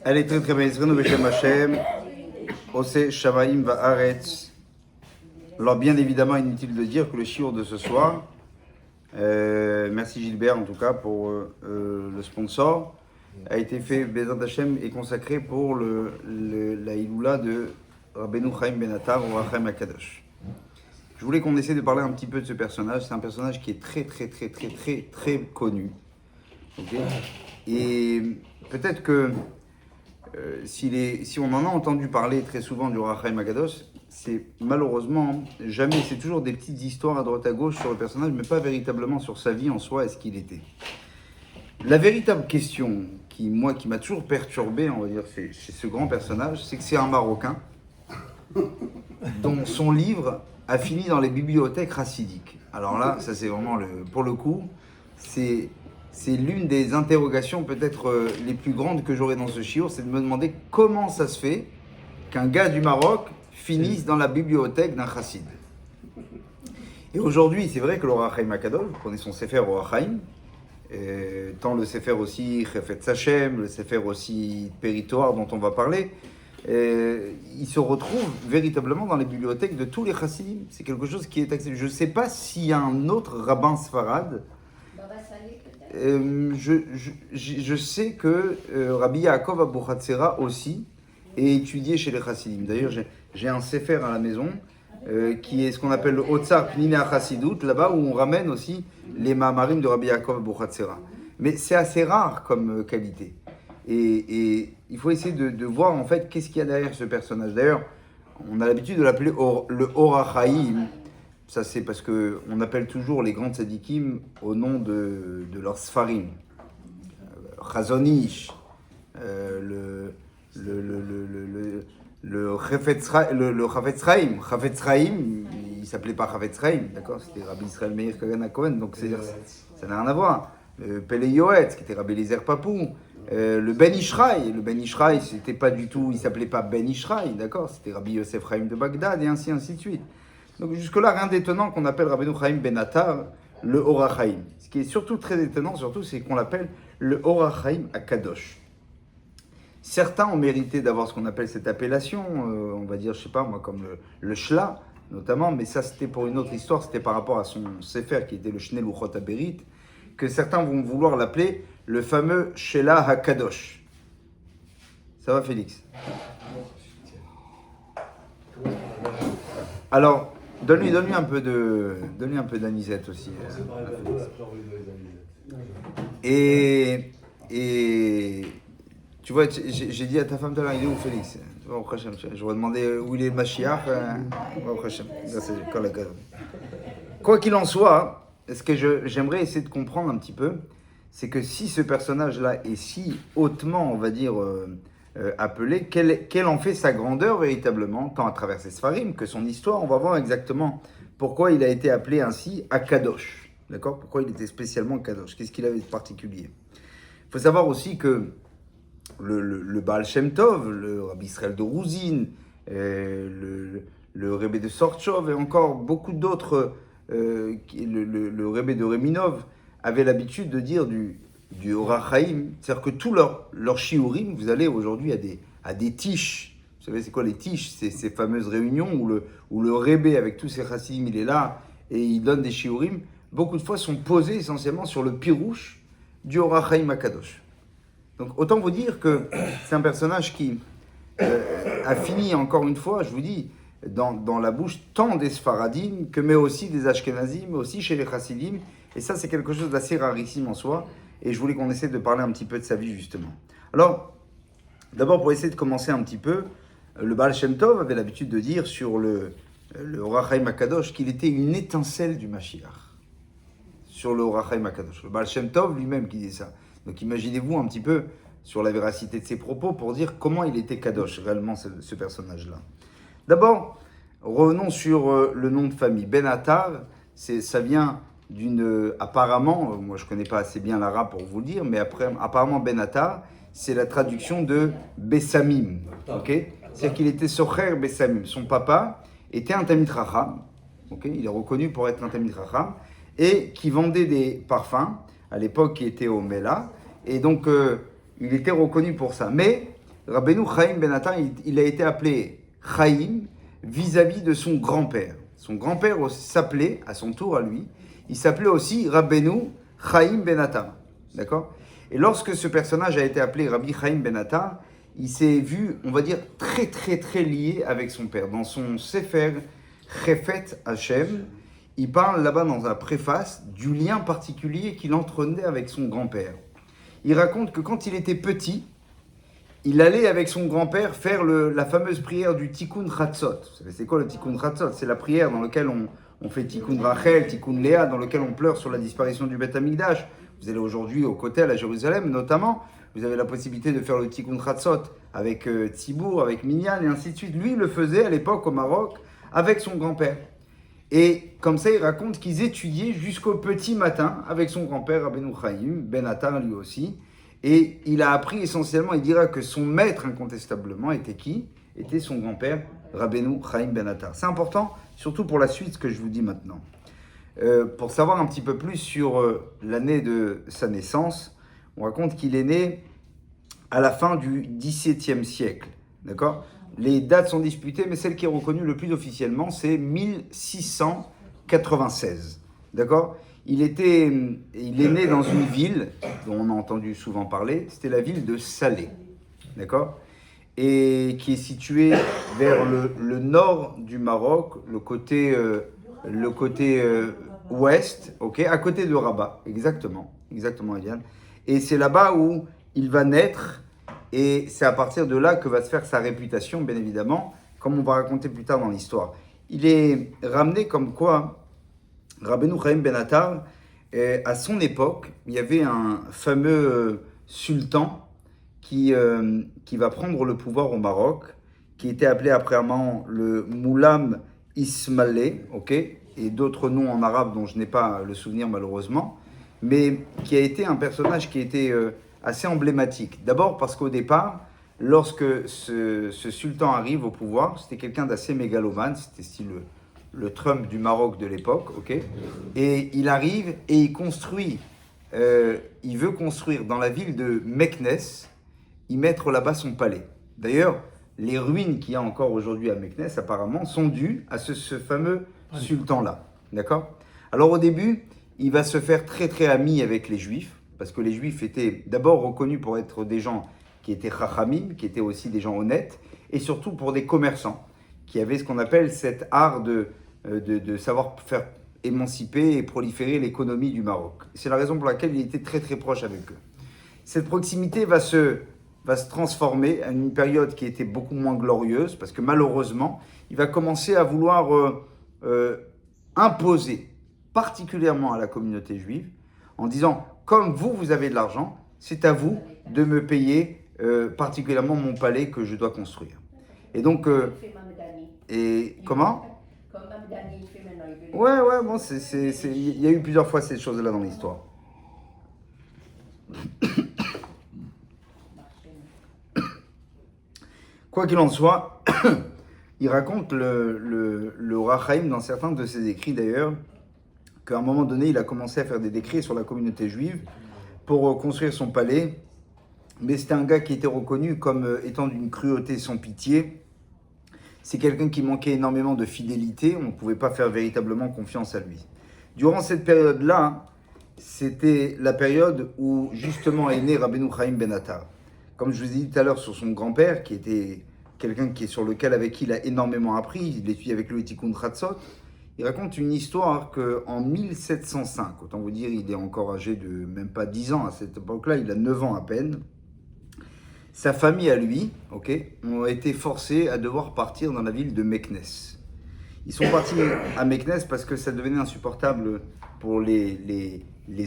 Elle est très très bien. Israël Beshem Hashem, Ose Shamaim Va'aretz. Alors bien évidemment, inutile de dire que le shiur de ce soir, merci Gilbert en tout cas pour le sponsor, a été fait, Bezat Hashem, est consacré pour la Iloula de Rabbeinu Chaim Ben Attar ou Chaim HaKadosh. Je voulais qu'on essaie de parler un petit peu de ce personnage. C'est un personnage qui est très connu. Okay, et peut-être que si on en a entendu parler très souvent du Chaim HaKadosh, c'est malheureusement jamais, c'est toujours des petites histoires à droite à gauche sur le personnage, mais pas véritablement sur sa vie en soi et ce qu'il était. La véritable question qui m'a toujours perturbé, on va dire, chez ce grand personnage, c'est que c'est un Marocain dont son livre a fini dans les bibliothèques chassidiques. Alors là, ça c'est vraiment, pour le coup, c'est l'une des interrogations peut-être les plus grandes que j'aurai dans ce shiur, c'est de me demander comment ça se fait qu'un gars du Maroc finisse dans la bibliothèque d'un chassid. Et aujourd'hui, c'est vrai que le Chaim HaKadosh, vous prenez son Sefer Chaim, tant le Sefer aussi Chefetz Hashem, le Sefer aussi Péritoire dont on va parler, il se retrouve véritablement dans les bibliothèques de tous les chassidim. C'est quelque chose qui est accessible. Je ne sais pas s'il y a un autre rabbin sfarad. Je sais que Rabbi Yaakov Abuchatzera aussi est étudié chez les chassidim. D'ailleurs, j'ai un Sefer à la maison qui est ce qu'on appelle le Otsar Pnina Chassidut, là-bas où on ramène aussi les Mahamarim de Rabbi Yaakov Abuchatzera. Mais c'est assez rare comme qualité. Et il faut essayer de voir en fait qu'est-ce qu'il y a derrière ce personnage. D'ailleurs, on a l'habitude de l'appeler le Or HaChaim. Ça c'est parce qu'on appelle toujours les grands tzadikim au nom de leurs sfarim. Chazon Ish, le Chafetz Chaim. Chafetz Chaim, il s'appelait pas Chafetz Chaim, d'accord? C'était Rabbi Israël Meir Kagan Cohen, donc ça n'a rien à voir. Pele Yoetz, qui était Rabbi Eliezer Papou. Le Ben Ishraï, c'était pas du tout, il s'appelait pas Ben Ishraï, d'accord? C'était Rabbi Yosef Chaim de Bagdad et ainsi de suite. Donc jusque-là, rien d'étonnant qu'on appelle Rabbeinu Chaim Ben Attar le Or HaChaim. Ce qui est surtout très étonnant, c'est qu'on l'appelle le Or HaChaim HaKadosh. Certains ont mérité d'avoir ce qu'on appelle cette appellation, on va dire, je sais pas moi, comme le Shla, notamment, mais ça c'était pour une autre histoire, c'était par rapport à son Sefer qui était le Shnei Luchot HaBerit, que certains vont vouloir l'appeler le fameux Shela HaKadosh. Ça va Félix? Alors, donne-lui un peu d'anisette aussi. Et tu vois, j'ai dit à ta femme tout à l'heure, il est où Félix? Je vais demander où il est le Mashiach. Quoi qu'il en soit, ce que j'aimerais essayer de comprendre un petit peu, c'est que si ce personnage-là est si hautement, on va dire, appelé, quelle en fait sa grandeur véritablement, tant à travers ses Sfarim que son histoire, on va voir exactement pourquoi il a été appelé ainsi à Kadosh. D'accord? Pourquoi il était spécialement Kadosh? Qu'est-ce qu'il avait de particulier? Il faut savoir aussi que le Baal Shem Tov, le Rabbi Israël de Rouzin, le Rebbe de Sortchov et encore beaucoup d'autres, le Rebbe de Reminov, avaient l'habitude de dire du Or HaChaim, c'est-à-dire que tous leurs shiurim, vous allez aujourd'hui à des tiches. Vous savez c'est quoi les tiches? C'est ces fameuses réunions où le Rebbe avec tous ses chassidim, il est là et il donne des shiurim. Beaucoup de fois sont posés essentiellement sur le pirouche du Or HaChaim HaKadosh. Donc autant vous dire que c'est un personnage qui a fini encore une fois, je vous dis, dans la bouche tant des Sfaradim mais aussi des Ashkenazim, mais aussi chez les Chassidim. Et ça, c'est quelque chose d'assez rarissime en soi. Et je voulais qu'on essaie de parler un petit peu de sa vie, justement. Alors, d'abord, pour essayer de commencer un petit peu, le Baal Shem Tov avait l'habitude de dire sur le Or HaChaim HaKadosh qu'il était une étincelle du Mashiach. Sur le Or HaChaim HaKadosh. Le Baal Shem Tov lui-même qui dit ça. Donc imaginez-vous un petit peu sur la véracité de ses propos pour dire comment il était Kadosh, réellement, ce personnage-là. D'abord, revenons sur le nom de famille. Ben Attar, ça vient apparemment, moi je ne connais pas assez bien l'arabe pour vous le dire, mais apparemment Ben Attar, c'est la traduction de Bessamim. Okay? C'est-à-dire qu'il était Socher Bessamim. Son papa était un Talmid Chacham, okay? Il est reconnu pour être un Talmid Chacham, et qui vendait des parfums, à l'époque qui était au Mela, et donc il était reconnu pour ça. Mais Rabbeinu Chaim Ben Attar, il a été appelé Chaim vis-à-vis de son grand-père. Son grand-père s'appelait, à son tour à lui, il s'appelait aussi Rabbeinu Chaim Ben Attar. D'accord? Et lorsque ce personnage a été appelé Rabbi Chaim Ben Attar, il s'est vu, on va dire, très très très lié avec son père. Dans son Sefer Chefet Hashem, il parle là-bas dans la préface du lien particulier qu'il entretenait avec son grand-père. Il raconte que quand il était petit, il allait avec son grand-père faire la fameuse prière du Tikkun Chatzot. Vous savez, c'est quoi le Tikkun Chatzot? C'est la prière dans laquelle on fait Tikkun Rachel, Tikkun Léa, dans laquelle on pleure sur la disparition du Beth Amikdash. Vous allez aujourd'hui au Kotel à Jérusalem, notamment. Vous avez la possibilité de faire le Tikkun Chatzot avec Tzibour, avec Minyan, et ainsi de suite. Lui, il le faisait à l'époque au Maroc avec son grand-père. Et comme ça, il raconte qu'ils étudiaient jusqu'au petit matin avec son grand-père, Rabbeinu Chaim, Ben Attar lui aussi. Et il a appris essentiellement, il dira que son maître incontestablement était qui? Était son grand-père, Rabbeinu Chaim Ben Attar. C'est important, surtout pour la suite, ce que je vous dis maintenant. Pour savoir un petit peu plus sur l'année de sa naissance, on raconte qu'il est né à la fin du XVIIe siècle. D'accord? Les dates sont disputées, mais celle qui est reconnue le plus officiellement, c'est 1696. D'accord? Il est né dans une ville dont on a entendu souvent parler, c'était la ville de Salé. D'accord? Et qui est située vers le nord du Maroc, le côté ouest, ok, à côté de Rabat, exactement, Eliane. Et c'est là-bas où il va naître, et c'est à partir de là que va se faire sa réputation, bien évidemment, comme on va raconter plus tard dans l'histoire. Il est ramené comme quoi Rabbeinu Chaim Ben Attar, à son époque, il y avait un fameux sultan qui va prendre le pouvoir au Maroc, qui était appelé apparemment le Moulam Ismailé, ok, et d'autres noms en arabe dont je n'ai pas le souvenir malheureusement, mais qui a été un personnage qui était assez emblématique. D'abord parce qu'au départ, lorsque ce sultan arrive au pouvoir, c'était quelqu'un d'assez mégalomane, c'était style le Trump du Maroc de l'époque, ok, et il arrive et il construit, il veut construire dans la ville de Meknes, y mettre là-bas son palais. D'ailleurs, les ruines qu'il y a encore aujourd'hui à Meknes, apparemment, sont dues à ce fameux sultan-là. D'accord? Alors au début, il va se faire très très ami avec les Juifs, parce que les Juifs étaient d'abord reconnus pour être des gens qui étaient chachamim, qui étaient aussi des gens honnêtes, et surtout pour des commerçants, qui avaient ce qu'on appelle cet art de savoir faire émanciper et proliférer l'économie du Maroc. C'est la raison pour laquelle il était très très proche avec eux. Cette proximité va se transformer en une période qui était beaucoup moins glorieuse, parce que malheureusement, il va commencer à vouloir imposer, particulièrement à la communauté juive, en disant, comme vous avez de l'argent, c'est à vous de me payer particulièrement mon palais que je dois construire. Et donc, et comment? Ouais, bon, il y a eu plusieurs fois ces choses-là dans l'histoire. Quoi qu'il en soit, il raconte le Rachaim dans certains de ses écrits d'ailleurs, qu'à un moment donné, il a commencé à faire des décrets sur la communauté juive pour construire son palais, mais c'était un gars qui était reconnu comme étant d'une cruauté sans pitié. C'est quelqu'un qui manquait énormément de fidélité, on ne pouvait pas faire véritablement confiance à lui. Durant cette période-là, c'était la période où justement est né Rabbeinu Chaim Ben Attar. Comme je vous ai dit tout à l'heure sur son grand-père, qui était quelqu'un avec qui il a énormément appris, il étudie avec lui Tikkun Chatzot, il raconte une histoire qu'en 1705, autant vous dire, il est encore âgé de même pas 10 ans à cette époque-là, il a 9 ans à peine, sa famille à lui, ont été forcés à devoir partir dans la ville de Meknes. Ils sont partis à Meknes parce que ça devenait insupportable pour les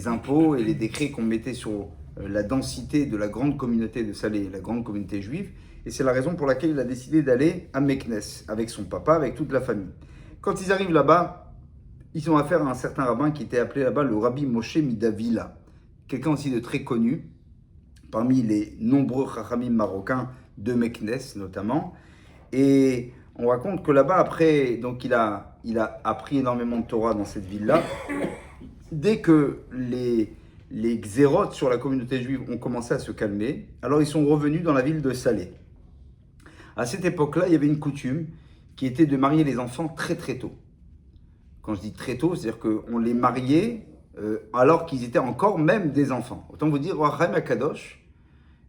impôts et les décrets qu'on mettait sur la densité de la grande communauté de Salé, la grande communauté juive. Et c'est la raison pour laquelle il a décidé d'aller à Meknes avec son papa, avec toute la famille. Quand ils arrivent là-bas, ils ont affaire à un certain rabbin qui était appelé là-bas le Rabbi Moshe Midavila, quelqu'un aussi de très connu, parmi les nombreux chachamim marocains de Meknes notamment. Et on raconte que là-bas, après, donc il a appris énormément de Torah dans cette ville-là. Dès que les xérotes sur la communauté juive ont commencé à se calmer, alors ils sont revenus dans la ville de Salé. À cette époque-là, il y avait une coutume qui était de marier les enfants très très tôt. Quand je dis très tôt, c'est-à-dire qu'on les mariait alors qu'ils étaient encore même des enfants. Autant vous dire, Raham Akadosh,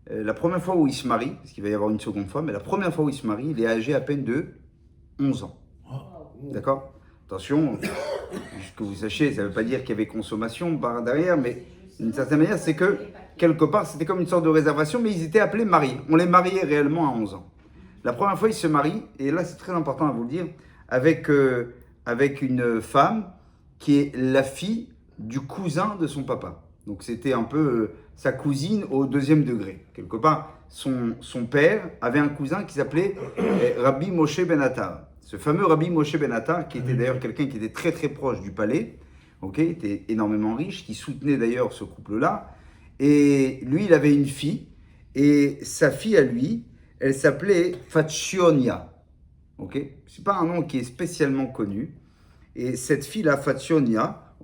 la première fois où il se marie, parce qu'il va y avoir une seconde fois, mais la première fois où il se marie, il est âgé à peine de 11 ans. D'accord? Attention, juste que vous sachiez, ça ne veut pas dire qu'il y avait consommation par derrière, mais d'une certaine manière, c'est que quelque part, c'était comme une sorte de réservation, mais ils étaient appelés mariés. On les mariait réellement à 11 ans. La première fois, ils se marient, et là, c'est très important à vous le dire, avec une femme qui est la fille du cousin de son papa. Donc, c'était un peu sa cousine au deuxième degré. Quelque part, son père avait un cousin qui s'appelait Rabbi Moshe Ben Attar. Ce fameux Rabbi Moshe Ben Attar, qui était d'ailleurs quelqu'un qui était très très proche du palais, était énormément riche, qui soutenait d'ailleurs ce couple-là. Et lui, il avait une fille, et sa fille à lui, elle s'appelait Fatshionia. C'est pas un nom qui est spécialement connu. Et cette fille-là, Fatshionia,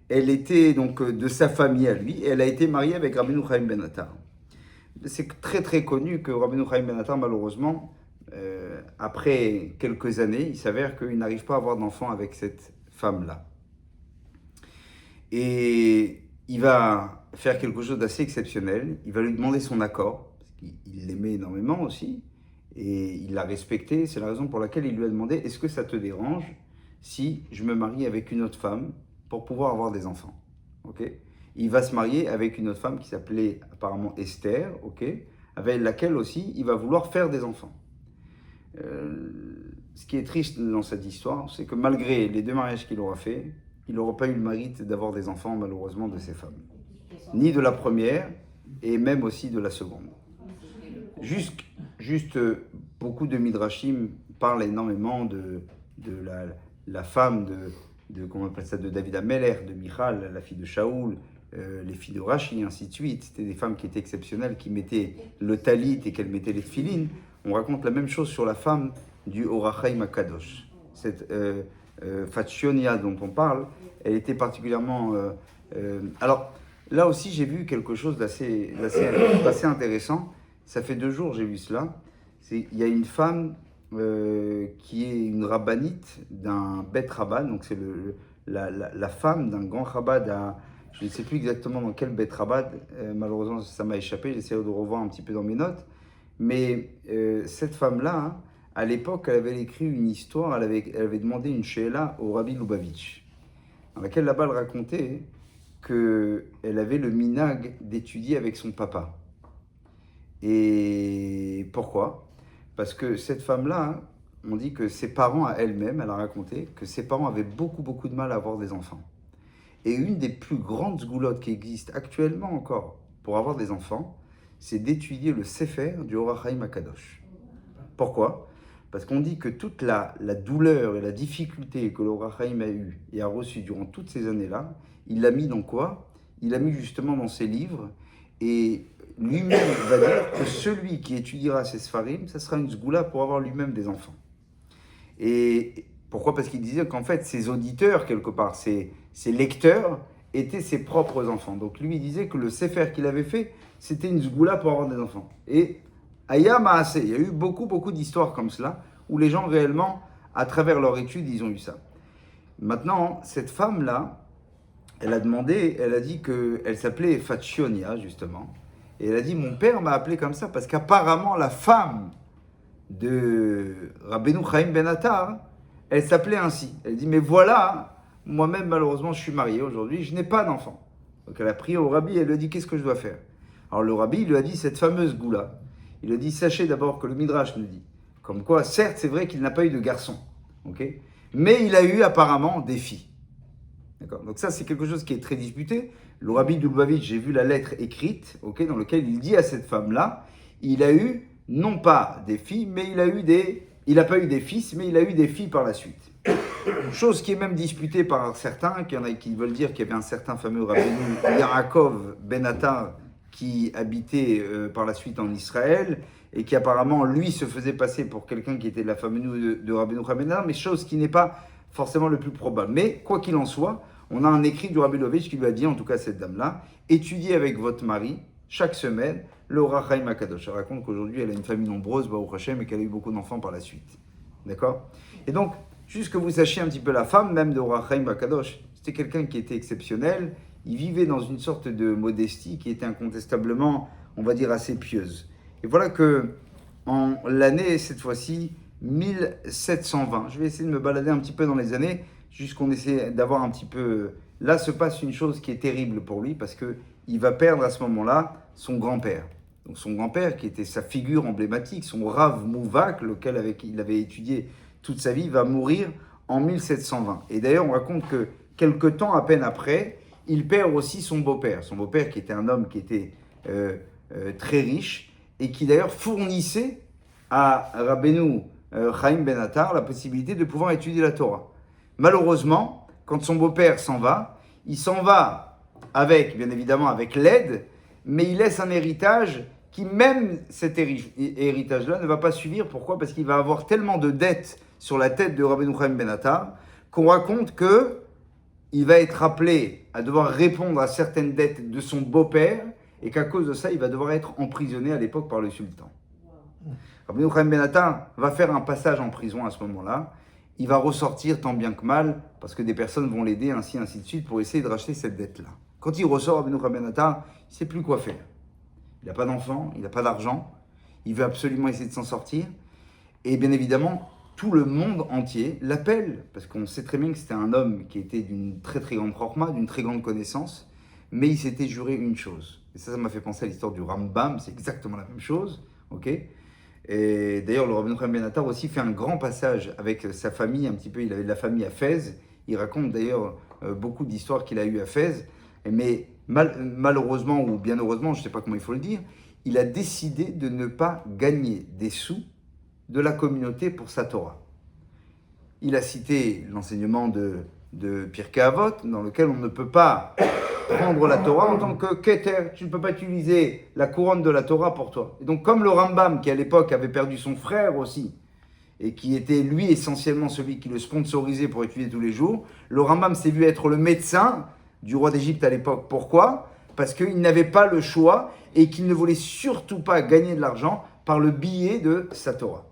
elle était donc de sa famille à lui, et elle a été mariée avec Rabbeinu Chaim Ben Attar. C'est très très connu que Rabbeinu Chaim Ben Attar, malheureusement, après quelques années, il s'avère qu'il n'arrive pas à avoir d'enfant avec cette femme-là. Et il va faire quelque chose d'assez exceptionnel. Il va lui demander son accord, parce qu'il l'aimait énormément aussi, et il l'a respecté. C'est la raison pour laquelle il lui a demandé, est-ce que ça te dérange si je me marie avec une autre femme pour pouvoir avoir des enfants? Il va se marier avec une autre femme qui s'appelait apparemment Esther, avec laquelle aussi il va vouloir faire des enfants. Ce qui est triste dans cette histoire, c'est que malgré les deux mariages qu'il aura fait, il n'aura pas eu le mérite d'avoir des enfants, malheureusement, de ces femmes. Ni de la première, et même aussi de la seconde. Juste beaucoup de Midrashim parlent énormément de la femme comment on appelle ça, de David Ameller, de Michal, la fille de Shaoul, les filles de Rashi, ainsi de suite. C'était des femmes qui étaient exceptionnelles, qui mettaient le talit et qu'elles mettaient les tefilines. On raconte la même chose sur la femme du Or HaChaim HaKadosh. Cette Fatshionia dont on parle, elle était particulièrement... alors, là aussi, j'ai vu quelque chose d'assez intéressant. Ça fait 2 jours j'ai vu cela. Il y a une femme qui est une rabbinite d'un Bet Rabban, donc c'est la femme d'un grand rabbin, je ne sais plus exactement dans quel Bet Rabban, malheureusement ça m'a échappé, j'essaie de revoir un petit peu dans mes notes, mais cette femme-là, à l'époque, elle avait écrit une histoire, elle avait demandé une she'ela au Rabbi Lubavitch, dans laquelle là-bas elle racontait qu'elle avait le minag d'étudier avec son papa. Et pourquoi? Parce que cette femme-là, on dit que ses parents à elle-même, elle a raconté que ses parents avaient beaucoup de mal à avoir des enfants. Et une des plus grandes zgoulottes qui existent actuellement encore pour avoir des enfants, c'est d'étudier le Sefer du Or HaChaim HaKadosh. Pourquoi? Parce qu'on dit que toute la douleur et la difficulté que l'Or HaChaim a eu et a reçu durant toutes ces années-là, il l'a mis dans quoi? Il l'a mis justement dans ses livres, et lui-même va dire que celui qui étudiera ces Sfarim, ça sera une zgoula pour avoir lui-même des enfants. Et pourquoi? Parce qu'il disait qu'en fait, ses auditeurs, quelque part, ses lecteurs, étaient ses propres enfants. Donc lui, il disait que le Sefer qu'il avait fait, c'était une zgoula pour avoir des enfants. Et Aya Maaseh, il y a eu beaucoup d'histoires comme cela, où les gens réellement, à travers leur étude, ils ont eu ça. Maintenant, cette femme-là, elle a dit qu'elle s'appelait Fatshionia, justement. Et elle a dit, mon père m'a appelé comme ça, parce qu'apparemment, la femme de Rabbeinu Chaim Ben Attar, elle s'appelait ainsi. Elle dit, mais voilà, moi-même, malheureusement, je suis mariée aujourd'hui, je n'ai pas d'enfant. Donc elle a prié au rabbi, elle lui a dit, qu'est-ce que je dois faire? Alors le rabbi, il lui a dit cette fameuse goula. Il lui a dit, sachez d'abord que le Midrash nous dit, comme quoi, certes, c'est vrai qu'il n'a pas eu de garçon, mais il a eu apparemment des filles. D'accord. Donc ça, c'est quelque chose qui est très disputé. Le Rabbi de Lubavitch, j'ai vu la lettre écrite, dans laquelle il dit à cette femme-là, il a eu non pas des filles, mais il n'a pas eu des fils, mais il a eu des filles par la suite. Chose qui est même disputée par certains, qu'il y en a qui veulent dire qu'il y avait un certain fameux Rabbeinu Yaakov Ben Attar qui habitait par la suite en Israël et qui apparemment, lui, se faisait passer pour quelqu'un qui était de la famille de Rabbeinu Chaim Ben Attar, mais chose qui n'est pas forcément le plus probable. Mais quoi qu'il en soit, on a un écrit du Rabbi Lubavitch qui lui a dit, en tout cas cette dame-là, étudiez avec votre mari chaque semaine, le Orach Chaim Akadosh. Elle raconte qu'aujourd'hui, elle a une famille nombreuse, Baruch Hashem, et qu'elle a eu beaucoup d'enfants par la suite. D'accord? Et donc, juste que vous sachiez un petit peu, la femme même de Orach Chaim Akadosh, c'était quelqu'un qui était exceptionnel. Il vivait dans une sorte de modestie qui était incontestablement, on va dire, assez pieuse. Et voilà que, en l'année, cette fois-ci, 1720, je vais essayer de me balader un petit peu dans les années, juste qu'on essaie d'avoir un petit peu... Là se passe une chose qui est terrible pour lui, parce qu'il va perdre à ce moment-là son grand-père. Donc son grand-père, qui était sa figure emblématique, son Rav Mouvak, lequel il avait étudié toute sa vie, va mourir en 1720. Et d'ailleurs, on raconte que quelque temps à peine après, il perd aussi son beau-père. Son beau-père qui était un homme qui était très riche et qui d'ailleurs fournissait à Rabbeinu Chaim Ben Attar la possibilité de pouvoir étudier la Torah. Malheureusement, quand son beau-père s'en va, il s'en va avec, bien évidemment, avec l'aide, mais il laisse un héritage qui, même cet héritage-là, ne va pas suivre. Pourquoi? Parce qu'il va avoir tellement de dettes sur la tête de Rabbeinu Chaim Ben Attar qu'on raconte que il va être appelé à devoir répondre à certaines dettes de son beau-père et qu'à cause de ça, il va devoir être emprisonné à l'époque par le sultan. Rabbeinu Chaim Ben Attar va faire un passage en prison à ce moment-là. Il va ressortir tant bien que mal parce que des personnes vont l'aider, ainsi de suite, pour essayer de racheter cette dette-là. Quand il ressort, Rabbeinu Chaim Ben Attar, il ne sait plus quoi faire. Il n'a pas d'enfant, il n'a pas d'argent, il veut absolument essayer de s'en sortir. Et bien évidemment, tout le monde entier l'appelle, parce qu'on sait très bien que c'était un homme qui était d'une très très grande chorma, d'une très grande connaissance, mais il s'était juré une chose. Et ça m'a fait penser à l'histoire du Rambam, c'est exactement la même chose, ok? Et d'ailleurs, le Rabbeinu Chaim Ben Attar aussi fait un grand passage avec sa famille, un petit peu, il avait de la famille à Fès, il raconte d'ailleurs beaucoup d'histoires qu'il a eues à Fès, mais malheureusement ou bien heureusement, je ne sais pas comment il faut le dire, il a décidé de ne pas gagner des sous de la communauté pour sa Torah. Il a cité l'enseignement de Pirkei Avot, dans lequel on ne peut pas prendre la Torah en tant que keter, tu ne peux pas utiliser la couronne de la Torah pour toi. Et donc comme le Rambam, qui à l'époque avait perdu son frère aussi, et qui était lui essentiellement celui qui le sponsorisait pour étudier tous les jours, le Rambam s'est vu être le médecin du roi d'Égypte à l'époque. Pourquoi? Parce qu'il n'avait pas le choix et qu'il ne voulait surtout pas gagner de l'argent par le billet de sa Torah.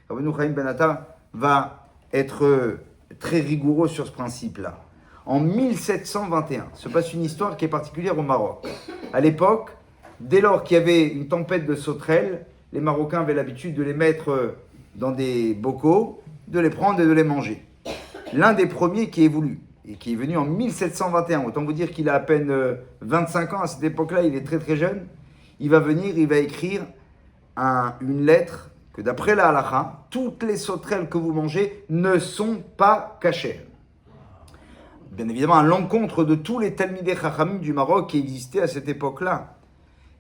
Rabbeinu Chaim Ben Attar va être très rigoureux sur ce principe-là. En 1721, se passe une histoire qui est particulière au Maroc. À l'époque, dès lors qu'il y avait une tempête de sauterelles, les Marocains avaient l'habitude de les mettre dans des bocaux, de les prendre et de les manger. L'un des premiers qui est voulu, et qui est venu en 1721, autant vous dire qu'il a à peine 25 ans, à cette époque-là, il est très très jeune, il va venir, il va écrire une lettre que d'après la halakha, toutes les sauterelles que vous mangez ne sont pas cachères. Bien évidemment, à l'encontre de tous les Talmidei Chachamim du Maroc qui existaient à cette époque-là.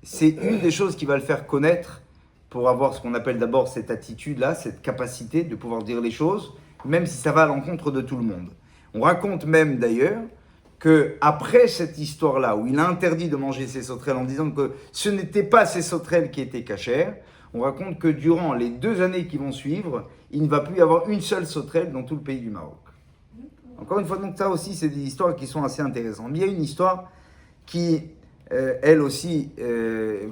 C'est une des choses qui va le faire connaître pour avoir ce qu'on appelle d'abord cette attitude-là, cette capacité de pouvoir dire les choses, même si ça va à l'encontre de tout le monde. On raconte même d'ailleurs qu'après cette histoire-là, où il a interdit de manger ces sauterelles en disant que ce n'étaient pas ces sauterelles qui étaient cachères, on raconte que durant les 2 années qui vont suivre, il ne va plus y avoir une seule sauterelle dans tout le pays du Maroc. Encore une fois, donc ça aussi, c'est des histoires qui sont assez intéressantes. Mais il y a une histoire qui, elle aussi,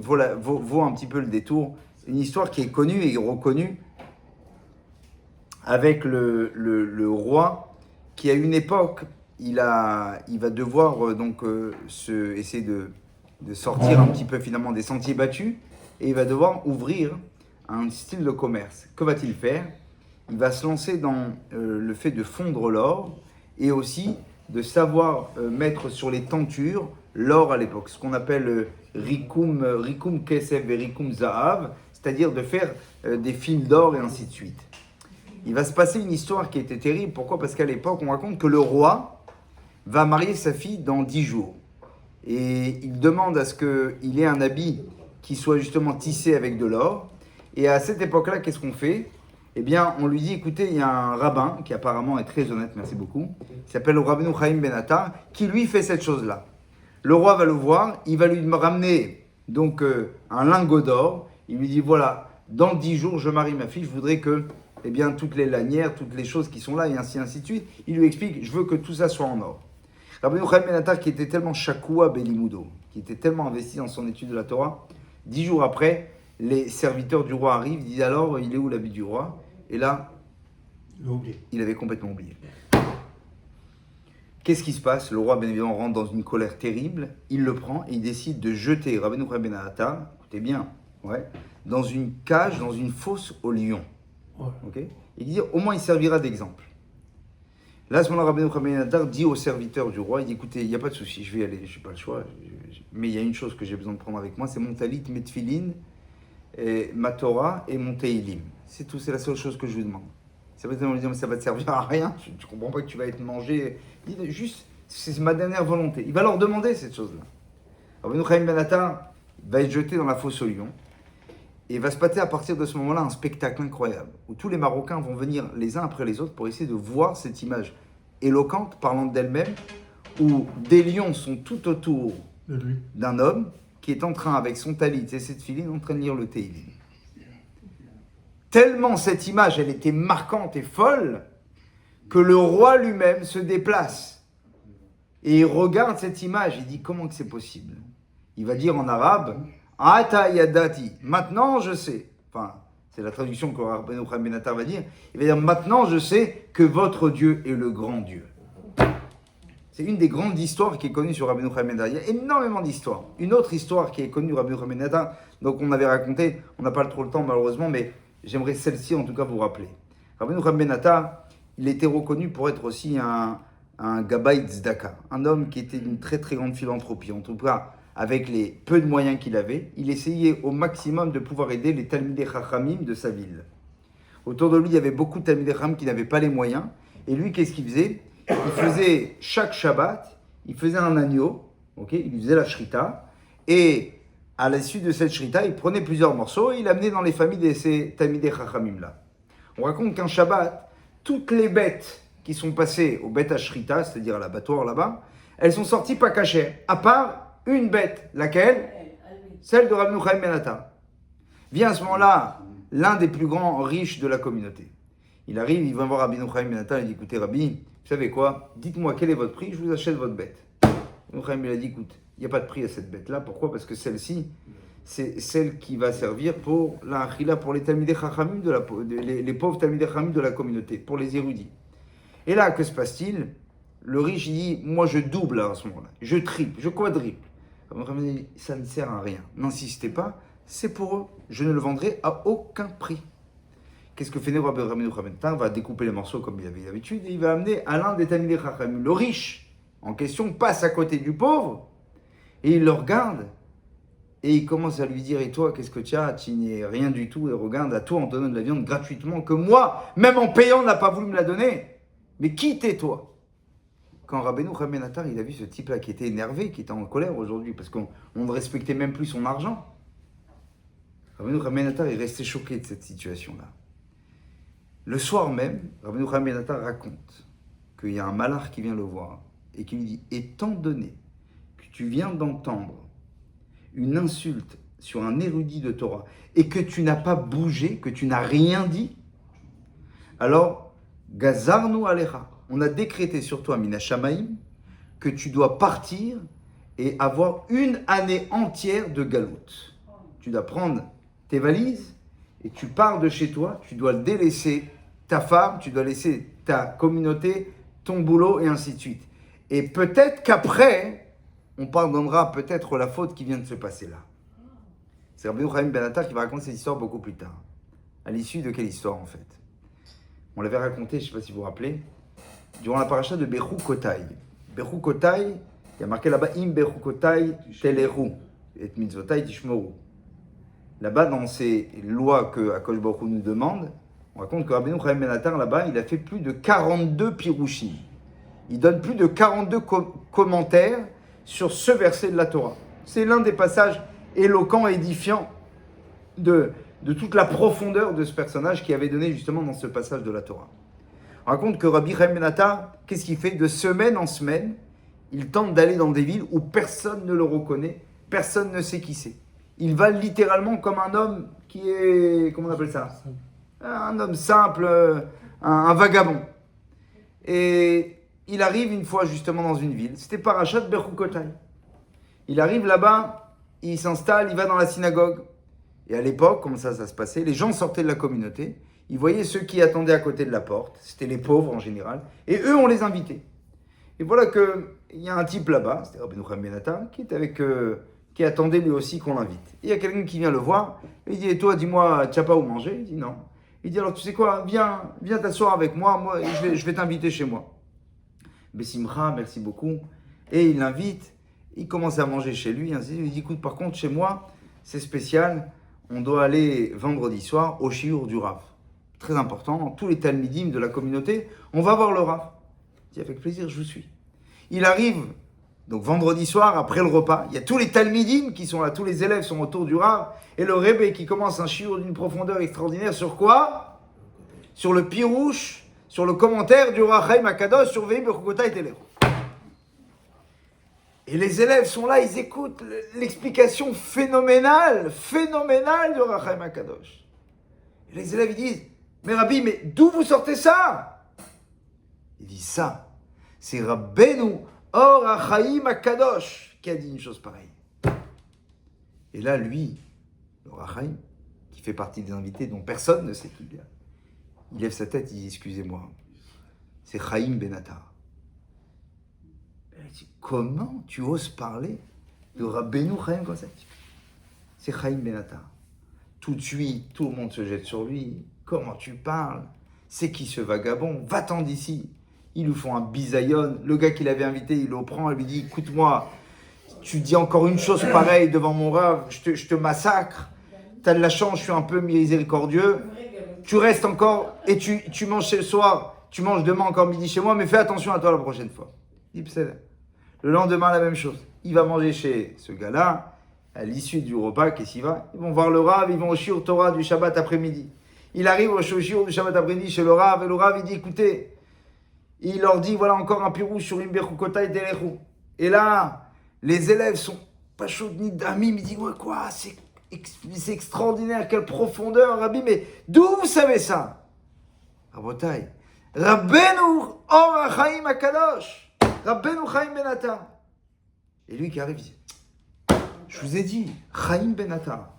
vaut un petit peu le détour. Une histoire qui est connue et reconnue avec le roi qui, à une époque, il va devoir essayer de sortir un petit peu finalement des sentiers battus et il va devoir ouvrir un style de commerce. Que va-t-il faire? Il va se lancer dans le fait de fondre l'or et aussi de savoir mettre sur les tentures l'or à l'époque, ce qu'on appelle rikum kesef et rikum zahav, c'est-à-dire de faire des fils d'or et ainsi de suite. Il va se passer une histoire qui était terrible. Pourquoi? Parce qu'à l'époque, on raconte que le roi va marier sa fille dans 10 jours. Et il demande à ce qu'il ait un habit qui soit justement tissé avec de l'or. Et à cette époque-là, qu'est-ce qu'on fait? Eh bien, on lui dit, écoutez, il y a un rabbin qui apparemment est très honnête, merci beaucoup, qui s'appelle le Rabbeinu Chaim Ben Attar, qui lui fait cette chose-là. Le roi va le voir, il va lui ramener donc un lingot d'or. Il lui dit, voilà, dans 10 jours, je marie ma fille, je voudrais que, eh bien, toutes les lanières, toutes les choses qui sont là, et ainsi de suite. Il lui explique, je veux que tout ça soit en or. Rabbeinu Chaim Ben Attar, qui était tellement shakoua belimudo, qui était tellement investi dans son étude de la Torah, 10 jours après, les serviteurs du roi arrivent, disent alors, il est où l'habit du roi? Et là, il avait complètement oublié. Qu'est-ce qui se passe? Le roi, bien évidemment, rentre dans une colère terrible, il le prend et il décide de jeter Rabbeinu Chaim Ben Attar, écoutez bien, ouais, dans une cage, dans une fosse aux lions. Ouais. Okay, il dit, au moins il servira d'exemple. Là, à ce moment-là, Rabbeinu Chaim Ben Attar dit au serviteur du roi, il dit, écoutez, il n'y a pas de souci, je vais y aller, je n'ai pas le choix, mais il y a une chose que j'ai besoin de prendre avec moi, c'est mon talit, mes tefilin, et ma Torah et mon teilim. C'est tout, c'est la seule chose que je vous demande. Ça va te dire, mais ça va te servir à rien, tu ne comprends pas que tu vas être mangé. Il dit, juste, c'est ma dernière volonté. Il va leur demander cette chose-là. Rabbeinu Chaim Ben Attar va être jeté dans la fosse aux lions. Et va se passer à partir de ce moment-là un spectacle incroyable, où tous les Marocains vont venir les uns après les autres pour essayer de voir cette image éloquente, parlant d'elle-même, où des lions sont tout autour d'un homme qui est en train, avec son talit et cette filine, en train de lire le Teilim. Tellement cette image, elle était marquante et folle, que le roi lui-même se déplace. Et il regarde cette image, il dit, comment que c'est possible? Il va dire en arabe, Ata yadati, maintenant je sais. Enfin, c'est la traduction que Rabbeinu Chaim Ben Attar va dire. Il va dire, maintenant je sais que votre Dieu est le grand Dieu. C'est une des grandes histoires qui est connue sur Rabbeinu Chaim Ben Attar. Il y a énormément d'histoires. Une autre histoire qui est connue de Rabbeinu Chaim Ben Attar, donc on avait raconté, on n'a pas trop le temps malheureusement, mais j'aimerais celle-ci en tout cas vous rappeler. Rabbeinu Chaim Ben Attar, il était reconnu pour être aussi un Gabbai Tzedaka, un homme qui était d'une très très grande philanthropie. En tout cas, avec les peu de moyens qu'il avait, il essayait au maximum de pouvoir aider les Talmidei Chachamim de sa ville. Autour de lui, il y avait beaucoup de Talmidei Chachamim qui n'avaient pas les moyens. Et lui, qu'est-ce qu'il faisait? Il faisait chaque Shabbat, il faisait un agneau, okay, il faisait la shrita, et à la suite de cette shrita, il prenait plusieurs morceaux et il amenait dans les familles de ces Talmidei Chachamim là. On raconte qu'un Shabbat, toutes les bêtes qui sont passées au bêtes à shrita, c'est-à-dire à l'abattoir là-bas, elles sont sorties pas cachées, à part une bête, laquelle? Celle de Rabbeinu Chaim Ben Attar. Vient à ce moment-là l'un des plus grands riches de la communauté. Il arrive, il va voir Rabbeinu Chaim Ben Attar, il dit, écoutez Rabbi, vous savez quoi? Dites-moi quel est votre prix, je vous achète votre bête. Rabbeinu Chaim il a dit, écoute, il n'y a pas de prix à cette bête-là. Pourquoi? Parce que celle-ci, c'est celle qui va servir pour la achila, pour les Talmidei Chachamim, les pauvres Talmidei Chachamim de la communauté, pour les érudits. Et là, que se passe-t-il? Le riche, il dit, moi je double à ce moment-là, je triple, je quadruple. Ça ne sert à rien. N'insistez pas, c'est pour eux. Je ne le vendrai à aucun prix. Qu'est-ce que fait Rabbeinu Chaim Ben Attar? Va découper les morceaux comme il avait l'habitude et il va amener à l'un des Talmidei Chachamim. Le riche en question passe à côté du pauvre et il le regarde et il commence à lui dire, et toi, qu'est-ce que tu as? Tu n'es rien du tout et regarde, à toi on te donne de la viande gratuitement que moi, même en payant, n'a pas voulu me la donner. Mais qui t'es-toi? Quand Rabbeinu Chaim Ben Attar, il a vu ce type-là qui était énervé, qui était en colère aujourd'hui, parce qu'on ne respectait même plus son argent. Rabbeinu Chaim Ben Attar est resté choqué de cette situation-là. Le soir même, Rabbeinu Chaim Ben Attar raconte qu'il y a un malach qui vient le voir et qui lui dit, étant donné que tu viens d'entendre une insulte sur un érudit de Torah et que tu n'as pas bougé, que tu n'as rien dit, alors, Gazarnu Alecha, on a décrété sur toi, Mina Shamaim, que tu dois partir et avoir une année entière de galoute. Tu dois prendre tes valises et tu pars de chez toi, tu dois délaisser ta femme, tu dois laisser ta communauté, ton boulot et ainsi de suite. Et peut-être qu'après, on pardonnera peut-être la faute qui vient de se passer là. C'est Rabbeinu Chaim Ben Attar qui va raconter cette histoire beaucoup plus tard. À l'issue de quelle histoire en fait? On l'avait raconté, je ne sais pas si vous vous rappelez, durant la paracha de Bechukotai. Bechukotai, il y a marqué là-bas, Im Bechukotai teleru, et mitzvotai tishmoru. Là-bas, dans ces lois que Akadosh Baruch Hu nous demande, on raconte que Rabbeinu Chaim Ben Attar, là-bas, il a fait plus de 42 pirushim. Il donne plus de 42 commentaires sur ce verset de la Torah. C'est l'un des passages éloquents, édifiants de toute la profondeur de ce personnage qui avait donné justement dans ce passage de la Torah. On raconte que Rabbi Chaim Ben Attar, qu'est-ce qu'il fait? De semaine en semaine, il tente d'aller dans des villes où personne ne le reconnaît, personne ne sait qui c'est. Il va littéralement comme un homme qui est, comment on appelle ça? Un homme simple, un vagabond. Et il arrive une fois justement dans une ville, c'était Parashat Bechukotai. Il arrive là-bas, il s'installe, il va dans la synagogue. Et à l'époque, comme ça se passait, les gens sortaient de la communauté, ils voyaient ceux qui attendaient à côté de la porte, c'était les pauvres en général, et eux, on les invitait. Et voilà qu'il y a un type là-bas, c'était Rabbeinu Chaim Ben Attar, qui attendait lui aussi qu'on l'invite. Et il y a quelqu'un qui vient le voir, et il dit, et toi, dis-moi, tu n'as pas où manger? Il dit, non. Il dit, alors tu sais quoi, viens t'asseoir avec moi, je vais t'inviter chez moi. Bessimcha, merci beaucoup. Et il l'invite, il commence à manger chez lui, ainsi, il dit, écoute, par contre, chez moi, c'est spécial, on doit aller vendredi soir au shiur du Rav. Très important, tous les talmidim de la communauté, on va voir le Rav. Il dit, avec plaisir, je vous suis. Il arrive, donc vendredi soir, après le repas, il y a tous les talmidim qui sont là, tous les élèves sont autour du Rav, et le Rebbe qui commence un shiur d'une profondeur extraordinaire sur quoi? Sur le pirouche, sur le commentaire du Ohr HaChaim HaKadosh sur Vehi Bechukotai Telechu. Et les élèves sont là, ils écoutent l'explication phénoménale du Ohr HaChaim HaKadosh. Et les élèves, ils disent, mais Rabbi, mais d'où vous sortez ça? Il dit, ça, c'est Rabbeinu Ohr HaChaim HaKadosh qui a dit une chose pareille. Et là, lui, le Ohr HaChaim, qui fait partie des invités dont personne ne sait qui il est, il lève sa tête, il dit, excusez-moi, c'est Chaim Ben Attar. Comment tu oses parler de Rabbeinu Chaim comme ça? C'est Chaim Ben Attar. Tout de suite, tout le monde se jette sur lui. Comment tu parles? C'est qui ce vagabond? Va-t'en d'ici. Ils lui font un bisaïon. Le gars qui l'avait invité, il le prend et lui dit, écoute-moi, tu dis encore une chose pareille devant mon Rav, je te massacre. T'as de la chance, je suis un peu miséricordieux. Tu restes encore et tu manges ce soir, tu manges demain encore midi chez moi, mais fais attention à toi la prochaine fois. Le lendemain, la même chose. Il va manger chez ce gars-là, à l'issue du repas, qu'est-ce qu'il va? Ils vont voir le Rav, ils vont au shiur Torah du Shabbat après-midi. Il arrive au shiur du Shabbat après-midi chez le Rav, et le Rav, il dit, écoutez, il leur dit, voilà encore un pirouche sur une Bechukotai Telechu. Et là, les élèves sont pas chauds ni d'amis, mais ils disent, ouais, quoi, c'est extraordinaire, quelle profondeur, Rabbi, mais d'où vous savez ça? Rabotai, Rabbeinu Ohr HaChaim HaKadosh, Rabbeinu Chaim Ben Attar. Et lui qui arrive, il dit, je vous ai dit, Chaim Ben Attar.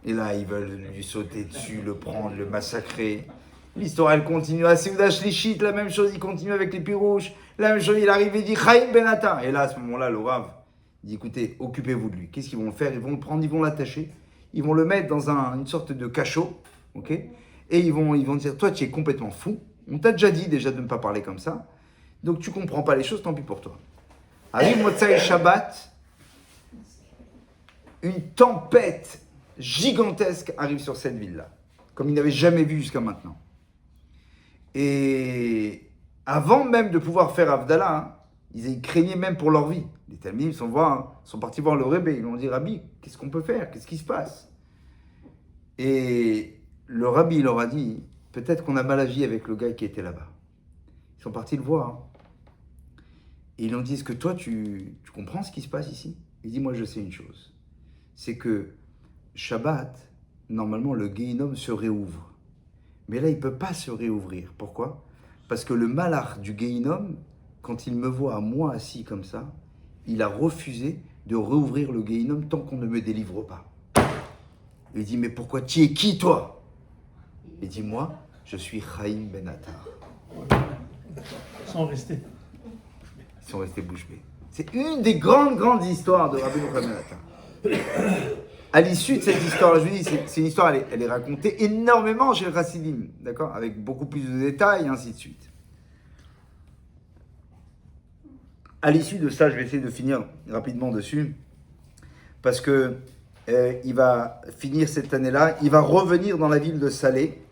Et là, ils veulent lui sauter dessus, le prendre, le massacrer. L'histoire, elle continue. À Seudah Shlichit, la même chose, il continue avec les pirouches. La même chose, il arrive et dit, Chaim Ben Attar. Et là, à ce moment-là, le Rav, il dit, écoutez, occupez-vous de lui. Qu'est-ce qu'ils vont faire? Ils vont le prendre, ils vont l'attacher. Ils vont le mettre dans une sorte de cachot. Ok? Et ils vont dire, toi, tu es complètement fou. On t'a déjà dit déjà de ne pas parler comme ça. Donc, tu ne comprends pas les choses, tant pis pour toi. Arrive Motsai Shabbat, une tempête gigantesque arrive sur cette ville-là, comme ils n'avaient jamais vu jusqu'à maintenant. Et avant même de pouvoir faire Havdalah, ils craignaient même pour leur vie. Les Talmidim sont partis voir le Rebbe. Ils lui ont dit, Rabbi, qu'est-ce qu'on peut faire? Qu'est-ce qui se passe? Et le Rabbi leur a dit, peut-être qu'on a mal agi avec le gars qui était là-bas. Ils sont partis le voir. Et ils lui ont dit, est-ce que toi, tu comprends ce qui se passe ici? Il dit, moi, je sais une chose. C'est que Shabbat, normalement, le Gehinom se réouvre. Mais là, il ne peut pas se réouvrir. Pourquoi? Parce que le malach du Gehinom, quand il me voit, moi, assis comme ça, il a refusé de rouvrir le Gehinom tant qu'on ne me délivre pas. Il dit, mais pourquoi? Tu es qui, toi? Il dit, moi, je suis Chaim Ben Attar. Sans rester. Ils sont restés bouche bée. C'est une des grandes histoires de Rabbeinu Chaim Ben Attar. À l'issue de cette histoire, je vous dis, c'est une histoire, elle est racontée énormément chez le Chassidim, d'accord? Avec beaucoup plus de détails, et ainsi de suite. À l'issue de ça, je vais essayer de finir rapidement dessus, parce que il va finir cette année-là, il va revenir dans la ville de Salé,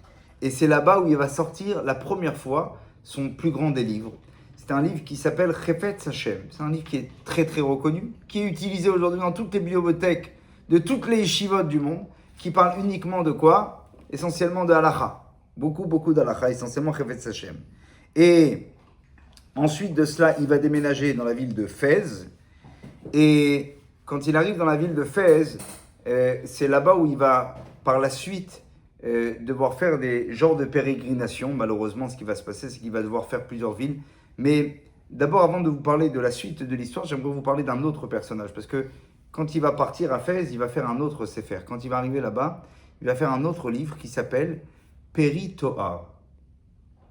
et c'est là-bas où il va sortir la première fois son plus grand des livres. C'est un livre qui s'appelle Chefetz Hashem. C'est un livre qui est très très reconnu, qui est utilisé aujourd'hui dans toutes les bibliothèques de toutes les yeshivot du monde, qui parle uniquement de quoi? Essentiellement de halakha. Beaucoup d'halakha, essentiellement Chefetz Hashem. Et ensuite de cela, il va déménager dans la ville de Fès. Et quand il arrive dans la ville de Fès, c'est là-bas où il va, par la suite, devoir faire des genres de pérégrinations. Malheureusement, ce qui va se passer, c'est qu'il va devoir faire plusieurs villes. Mais d'abord, avant de vous parler de la suite de l'histoire, j'aimerais vous parler d'un autre personnage. Parce que quand il va partir à Fès, il va faire un autre Sefer. Quand il va arriver là-bas, il va faire un autre livre qui s'appelle Peri Toar.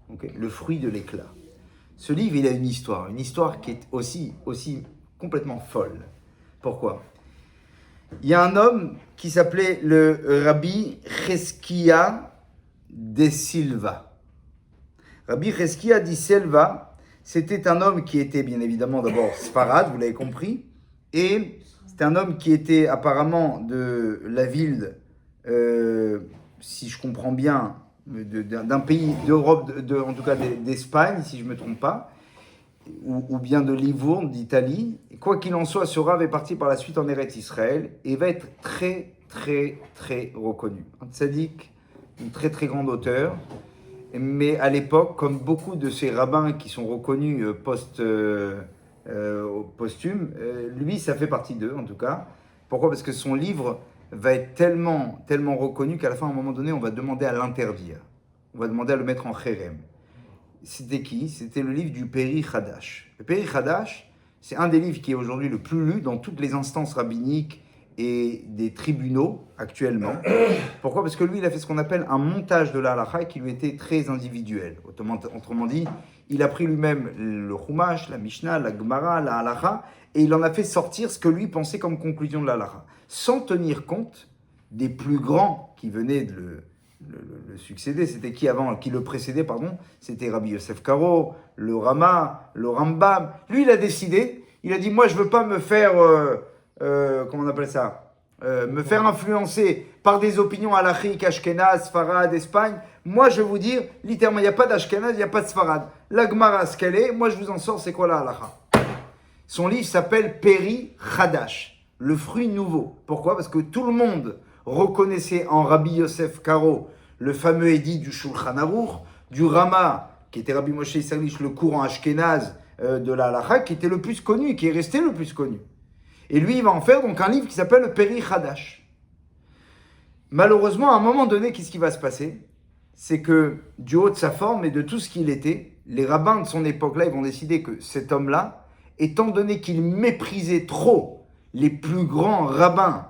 Okay, le fruit de l'éclat. Ce livre, il a une histoire qui est aussi complètement folle. Pourquoi ? Il y a un homme qui s'appelait le Rabbi Cheskia de Silva. Rabbi Cheskia de Silva, c'était un homme qui était bien évidemment d'abord Sfarad, vous l'avez compris, et c'était un homme qui était apparemment de la ville, si je comprends bien, d'un pays d'Europe, en tout cas d'Espagne, si je ne me trompe pas, ou bien de Livourne, d'Italie. Et quoi qu'il en soit, ce Rav est parti par la suite en Eretz Israël et va être très, très, très reconnu. Un tzaddik, une très, très grande auteur. Mais à l'époque, comme beaucoup de ces rabbins qui sont reconnus posthume, lui, ça fait partie d'eux, en tout cas. Pourquoi ? Parce que son livre va être tellement, tellement reconnu qu'à la fin, à un moment donné, on va demander à l'interdire. On va demander à le mettre en chérem. C'était qui ? C'était le livre du Peri Hadash. Le Peri Hadash, c'est un des livres qui est aujourd'hui le plus lu dans toutes les instances rabbiniques et des tribunaux actuellement. Pourquoi ? Parce que lui, il a fait ce qu'on appelle un montage de la halakha qui lui était très individuel. Autrement dit, il a pris lui-même le Chumash, la Mishnah, la Gemara, la halakha, et il en a fait sortir ce que lui pensait comme conclusion de la halakha, sans tenir compte des plus grands qui venaient de le succéder. C'était qui avant ? Qui le précédait, pardon ? C'était Rabbi Yosef Karo, le Rama, le Rambam. Lui, il a décidé, il a dit, moi, je veux pas me faire, comment on appelle ça ? Me faire influencer par des opinions halachiques, Ashkenaz, Sfarad, Espagne. Moi, je vais vous dire, littéralement, il n'y a pas d'Ashkenaz, il n'y a pas de Sfarad. La Gemara, ce qu'elle est, moi, je vous en sors, c'est quoi la halakha ? Son livre s'appelle Peri Hadash, le fruit nouveau. Pourquoi ? Parce que tout le monde reconnaissait en Rabbi Yosef Karo le fameux édit du Shulchan Aruch, du Rama, qui était Rabbi Moshe Isserlich, le courant Ashkenaz de la halakha, qui était le plus connu et qui est resté le plus connu. Et lui, il va en faire donc un livre qui s'appelle le Peri Hadash. Malheureusement, à un moment donné, qu'est-ce qui va se passer ? C'est que du haut de sa forme et de tout ce qu'il était, les rabbins de son époque-là, ils vont décider que cet homme-là, étant donné qu'il méprisait trop les plus grands rabbins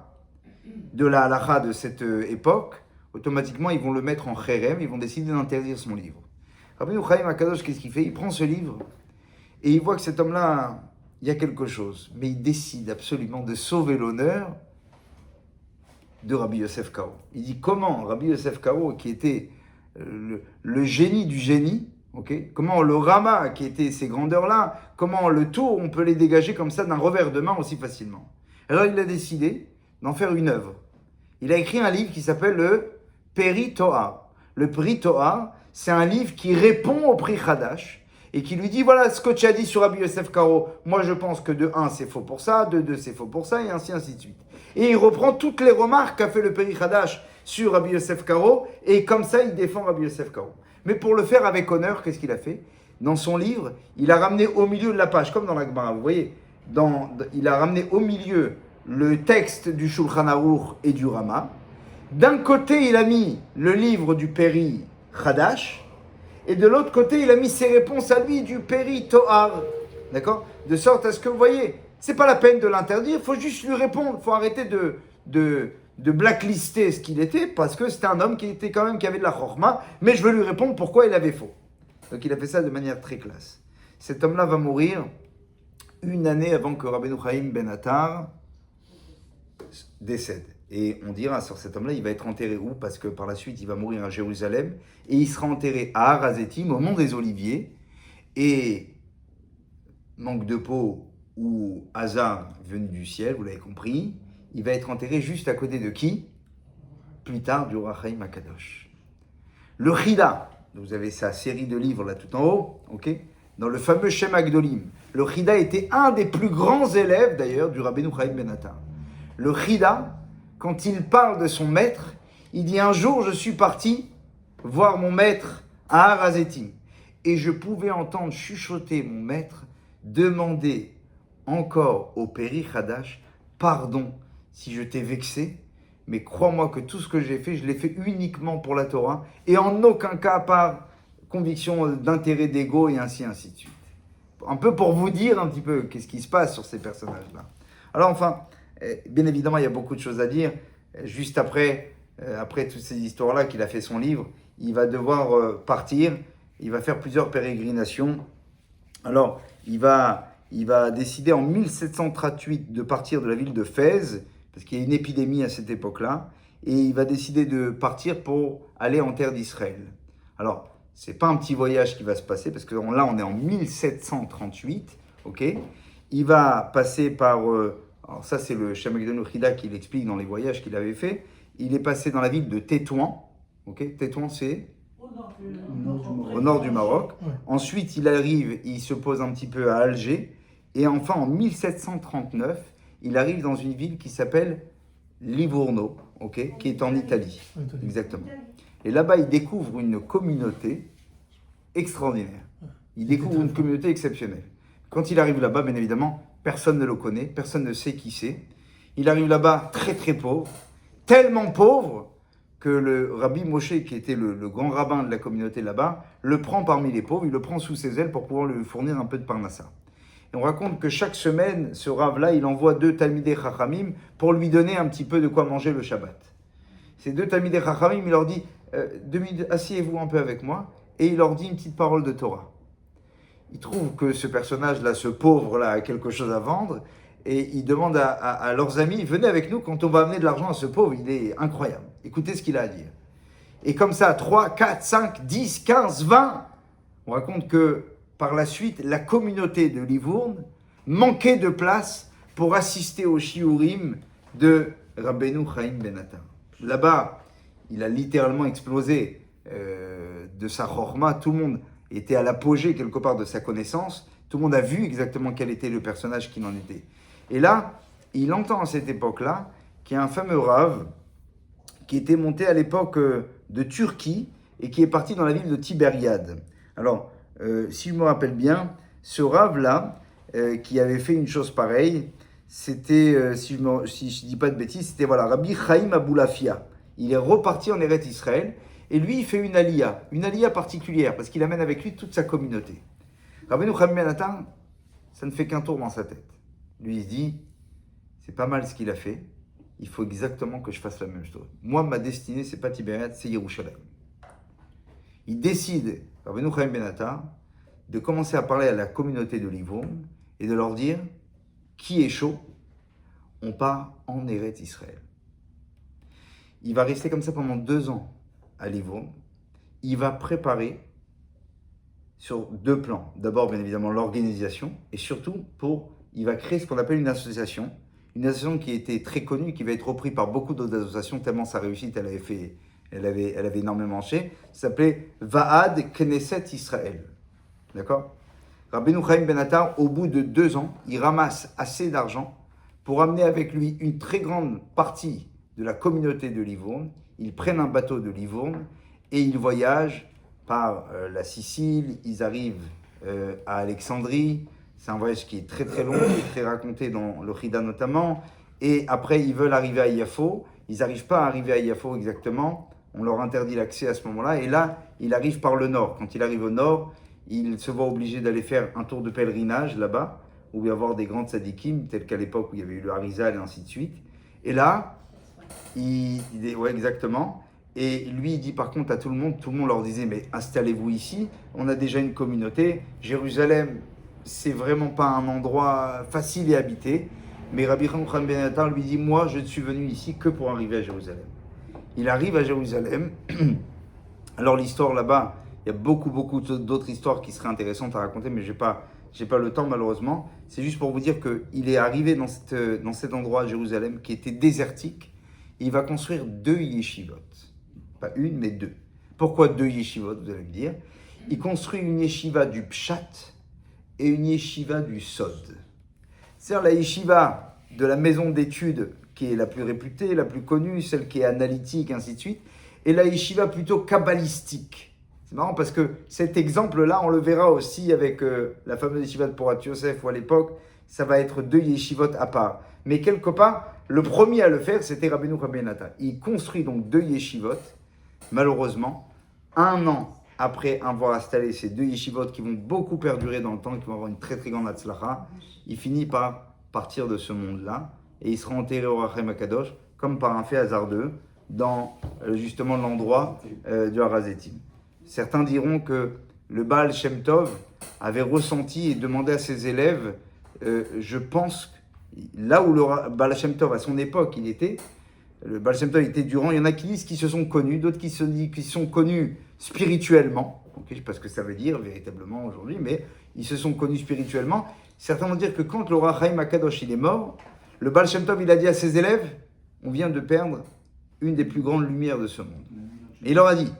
de la halakha de cette époque, automatiquement, ils vont le mettre en chérem, ils vont décider d'interdire son livre. Rabbi Chaim Akadosh, qu'est-ce qu'il fait ? Il prend ce livre et il voit que cet homme-là, il y a quelque chose, mais il décide absolument de sauver l'honneur de Rabbi Yosef Karo. Il dit comment Rabbi Yosef Karo, qui était le génie du génie, okay, comment le Rama, qui était ces grandeurs-là, comment le tout, on peut les dégager comme ça d'un revers de main aussi facilement. Alors il a décidé d'en faire une œuvre. Il a écrit un livre qui s'appelle le Peri Toar. Le Peri Toar, c'est un livre qui répond au Pri Hadash et qui lui dit, voilà ce que tu as dit sur Rabbi Yosef Karo. Moi, je pense que de 1, c'est faux pour ça, de 2, c'est faux pour ça, et ainsi de suite. Et il reprend toutes les remarques qu'a fait le Peri Hadash sur Rabbi Yosef Karo, et comme ça, il défend Rabbi Yosef Karo. Mais pour le faire avec honneur, qu'est-ce qu'il a fait ? Dans son livre, il a ramené au milieu de la page, comme dans la Gemara, vous voyez, il a ramené au milieu le texte du Shulchan Aruch et du Rama. D'un côté, il a mis le livre du Peri Hadash, et de l'autre côté, il a mis ses réponses à lui du Peri Toar. D'accord ? De sorte à ce que, vous voyez, c'est pas la peine de l'interdire, il faut juste lui répondre. Il faut arrêter de blacklister ce qu'il était, parce que c'était un homme qui était quand même, qui avait de la chorma, mais je veux lui répondre pourquoi il avait faux. Donc il a fait ça de manière très classe. Cet homme-là va mourir une année avant que Rabbeinu Chaim Ben Attar décède. Et on dira sur cet homme-là, il va être enterré où ? Parce que par la suite, il va mourir à Jérusalem, et il sera enterré à Har-Hazetim, au mont des Oliviers, et manque de peau ou hasard venu du ciel, vous l'avez compris, il va être enterré juste à côté de qui ? Plus tard, du Or HaChaim Akadosh. Le Chida, vous avez sa série de livres là tout en haut, ok ? Dans le fameux Shem Agdolim. Le Chida était un des plus grands élèves d'ailleurs du Rabbeinu Chaim Ben Attar. Le Chida, quand il parle de son maître, il dit un jour je suis parti voir mon maître à Har-Hazetim et je pouvais entendre chuchoter mon maître demander encore au Peri Hadash pardon si je t'ai vexé, mais crois-moi que tout ce que j'ai fait, je l'ai fait uniquement pour la Torah, et en aucun cas par conviction d'intérêt d'ego, et ainsi de suite. Un peu pour vous dire un petit peu qu'est-ce qui se passe sur ces personnages-là. Alors enfin, bien évidemment, il y a beaucoup de choses à dire. Juste après toutes ces histoires-là qu'il a fait son livre, il va devoir partir, il va faire plusieurs pérégrinations. Alors, il va décider en 1738 de partir de la ville de Fès, parce qu'il y a une épidémie à cette époque-là, et il va décider de partir pour aller en terre d'Israël. Alors, c'est pas un petit voyage qui va se passer, parce que là, on est en 1738, ok. Il va passer par... alors ça, c'est le Shamagdon Uchida qui l'explique dans les voyages qu'il avait fait. Il est passé dans la ville de Tétouan, ok. Tétouan, c'est au nord du Maroc. Ouais. Ensuite, il arrive, il se pose un petit peu à Alger. Et enfin, en 1739, il arrive dans une ville qui s'appelle Livorno, ok, qui est en Italie. Exactement. Et là-bas, il découvre une communauté extraordinaire. Il découvre une communauté exceptionnelle. Quand il arrive là-bas, bien évidemment, personne ne le connaît, personne ne sait qui c'est. Il arrive là-bas très très pauvre, tellement pauvre que le Rabbi Moshe, qui était le grand rabbin de la communauté là-bas, le prend parmi les pauvres, il le prend sous ses ailes pour pouvoir lui fournir un peu de parnassa. Et on raconte que chaque semaine, ce Rav-là, il envoie 2 Talmidei Chachamim pour lui donner un petit peu de quoi manger le Shabbat. Ces 2 Talmidei Chachamim, il leur dit, 2 minutes, asseyez-vous un peu avec moi, et il leur dit une petite parole de Torah. Il trouve que ce personnage-là, ce pauvre-là, a quelque chose à vendre, et il demande à leurs amis, venez avec nous quand on va amener de l'argent à ce pauvre, il est incroyable. Écoutez ce qu'il a à dire. Et comme ça, 3, 4, 5, 10, 15, 20, on raconte que par la suite, la communauté de Livourne manquait de place pour assister au shiurim de Rabbeinu Chaim Ben Attar. Là-bas, il a littéralement explosé de sa chorma. Tout le monde était à l'apogée quelque part de sa connaissance. Tout le monde a vu exactement quel était le personnage qu'il en était. Et là, il entend à cette époque-là qu'il y a un fameux Rav qui était monté à l'époque de Turquie et qui est parti dans la ville de Tibériade. Alors, si je me rappelle bien, ce Rav-là, qui avait fait une chose pareille, c'était, si je ne dis pas de bêtises, c'était voilà, Rabbi Chaim Aboulafia. Il est reparti en Eretz Israël, et lui, il fait une aliyah particulière, parce qu'il amène avec lui toute sa communauté. Rabbeinu Chaim Ben Attar, ça ne fait qu'un tour dans sa tête. Lui, il se dit, c'est pas mal ce qu'il a fait, il faut exactement que je fasse la même chose. Moi, ma destinée, c'est pas Tibériade, c'est Yerushalayim. Il décide, Rabbeinu Chaim Ben Attar, de commencer à parler à la communauté de Livourne et de leur dire, qui est chaud, on part en Eretz Israël. Il va rester comme ça pendant 2 ans à Livourne. Il va préparer sur 2 plans. D'abord, bien évidemment, l'organisation et surtout, il va créer ce qu'on appelle une association qui était très connue, qui va être reprise par beaucoup d'autres associations, tellement sa réussite, elle avait énormément marché. Ça s'appelait Vaad Knesset Israël. D'accord ? Rabbeinu Chaim Ben Attar, au bout de 2 ans, il ramasse assez d'argent pour amener avec lui une très grande partie de la communauté de Livourne. Ils prennent un bateau de Livourne et ils voyagent par la Sicile. Ils arrivent à Alexandrie. C'est un voyage qui est très très long, qui est très raconté dans le Chida notamment. Et après, ils veulent arriver à Yafo. Ils n'arrivent pas à arriver à Yafo exactement. On leur interdit l'accès à ce moment-là. Et là, il arrive par le nord. Quand il arrive au nord, il se voit obligé d'aller faire un tour de pèlerinage là-bas, où il va y avoir des grandes tzadikim, tels qu'à l'époque où il y avait eu le Harizal et ainsi de suite. Et là, ouais, exactement. Et lui, il dit par contre à tout le monde leur disait, mais installez-vous ici, on a déjà une communauté. Jérusalem, c'est vraiment pas un endroit facile à habiter. Mais Rabbi Chaim Ben Attar lui dit, moi, je ne suis venu ici que pour arriver à Jérusalem. Il arrive à Jérusalem. Alors l'histoire là-bas, il y a beaucoup d'autres histoires qui seraient intéressantes à raconter, mais j'ai pas le temps malheureusement. C'est juste pour vous dire qu'il est arrivé dans cet endroit à Jérusalem qui était désertique. Et il va construire 2 yeshivot. Pas une, mais 2. Pourquoi 2 yeshivot, vous allez me dire ? Il construit une yeshiva du Pshat et une yeshiva du Sod. C'est-à-dire la yeshiva de la maison d'études qui est la plus réputée, la plus connue, celle qui est analytique, ainsi de suite, et la yeshiva plutôt kabbalistique. C'est marrant parce que cet exemple-là, on le verra aussi avec la fameuse yeshiva de Porat Yosef, où à l'époque, ça va être 2 yeshivot à part. Mais quelque part, le premier à le faire, c'était Rabbeinu Ben Nathan. Il construit donc 2 yeshivot, malheureusement, 1 an après avoir installé ces 2 yeshivot qui vont beaucoup perdurer dans le temps, qui vont avoir une très très grande hatzlacha, il finit par partir de ce monde-là et il sera enterré au Rachem Akadosh comme par un fait hasardeux dans justement l'endroit du Harazetim. Certains diront que le Baal Shem Tov avait ressenti et demandé à ses élèves, je pense, là où le Baal Shem Tov à son époque il était, le Baal Shem Tov était durant, il y en a qui disent qu'ils se sont connus, d'autres qui se disent qu'ils sont connus spirituellement, okay, je ne sais pas ce que ça veut dire véritablement aujourd'hui, mais ils se sont connus spirituellement. Certains vont dire que quand le Roi Chaim Akadosh il est mort, le Baal Shem Tov il a dit à ses élèves, on vient de perdre une des plus grandes lumières de ce monde. Et il leur a dit,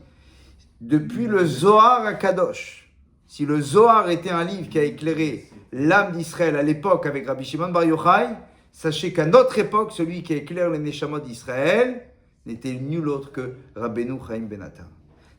depuis le Zohar Akadosh, si le Zohar était un livre qui a éclairé l'âme d'Israël à l'époque avec Rabbi Shimon Bar Yochai, sachez qu'à notre époque, celui qui éclaire les Neshamot d'Israël n'était nul autre que Rabbeinu Chaim Ben Nathan.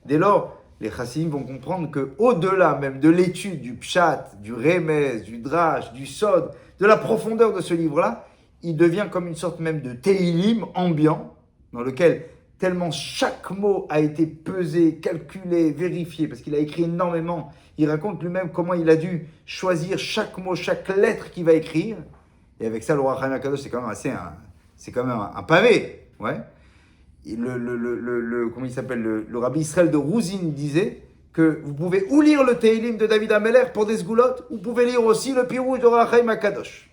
Dès lors, les Chassidim vont comprendre qu'au-delà même de l'étude du Pshat, du Remez, du Drash, du Sod, de la profondeur de ce livre-là, il devient comme une sorte même de Teilim ambiant, dans lequel tellement chaque mot a été pesé, calculé, vérifié, parce qu'il a écrit énormément. Il raconte lui-même comment il a dû choisir chaque mot, chaque lettre qu'il va écrire. Et avec ça, le Roi Chaim Akadosh, c'est quand même un pavé. Ouais. Et comment il s'appelle, le Rabbi Israël de Rouzine disait que vous pouvez ou lire le Teilim de David Ameler pour des sgoulottes, ou vous pouvez lire aussi le Pirouj de Roi Chaim Akadosh.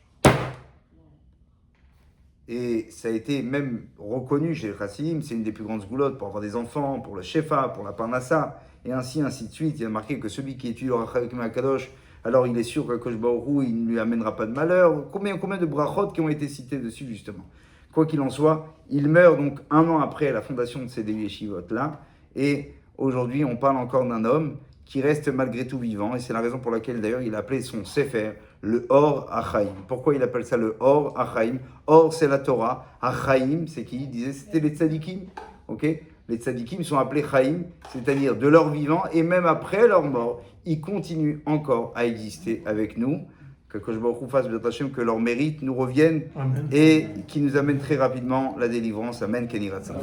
Et ça a été même reconnu chez les Chassidim, c'est une des plus grandes sgoulottes pour avoir des enfants, pour le Shefa, pour la Parnassa, et ainsi de suite. Il a marqué que celui qui étudie le Roi Chaim Akadosh, alors il est sûr que Kosh Baruch Hu, il ne lui amènera pas de malheur. Combien de brachot qui ont été cités dessus justement. Quoi qu'il en soit, il meurt donc 1 an après la fondation de ces deux yeshivot-là. Et aujourd'hui, on parle encore d'un homme qui reste malgré tout vivant. Et c'est la raison pour laquelle d'ailleurs il a appelé son Sefer le Or Achaim. Pourquoi il appelle ça le Or Achaim? Or, c'est la Torah. Achaim, c'est qui? Il disait c'était les tzadikim. Okay, les tzadikim sont appelés Chaim, c'est-à-dire de leur vivant. Et même après leur mort, ils continuent encore à exister avec nous. Que Kosh Baruch Hu fasse que leur mérite nous revienne. Amen. Et qui nous amène très rapidement la délivrance. Amen. Kenny Ratsan.